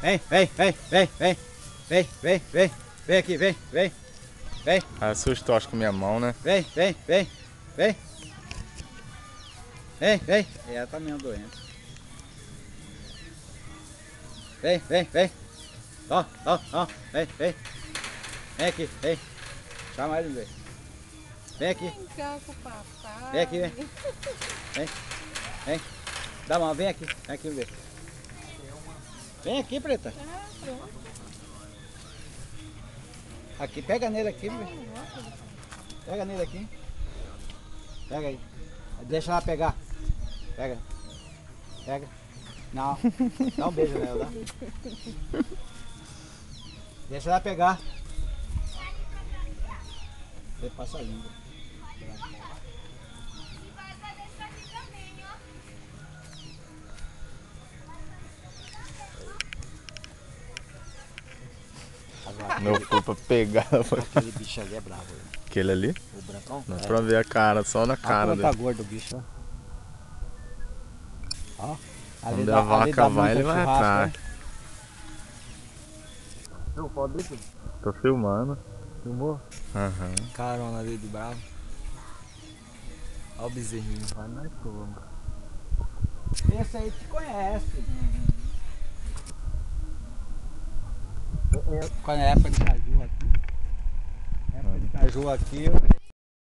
Vem, vem, vem, vem, vem. Vem, vem, vem. Vem aqui, vem, vem. Vem. Assustou, acho que minha mão, né? Vem, vem, vem. Vem. Vem, vem. Ela tá meio doente. Vem, vem, vem. Ó, ó, ó. Vem, vem. Vem aqui, vem. Chama ele, vem. Vem aqui. Vem cá com o papai. Vem aqui, vem. Vem. Vem. Dá uma, vem aqui. Vem aqui, vem. Vem aqui, preta. Ah, pronto. Aqui, pega nele aqui, vem. Pega nele aqui. Pega aí. Deixa ela pegar. Pega. Pega. Não. Dá um beijo nela, dá. Deixa ela pegar. Você passa a língua. Meu fui pra pegar. Aquele bicho ali é bravo. Aquele ali? O brancão? Dá pra ver a cara, só na cara Olha como tá dele. gordo o bicho, ó. Ó. Onde a vaca vai, ele vai atrás. Não, pode ir. Tô filmando. Filmou? Aham. Carona ali de bravo. Olha o bezerrinho. Vai na turma. Esse aí te conhece. Quando é época de caju aqui. Época de caju aqui,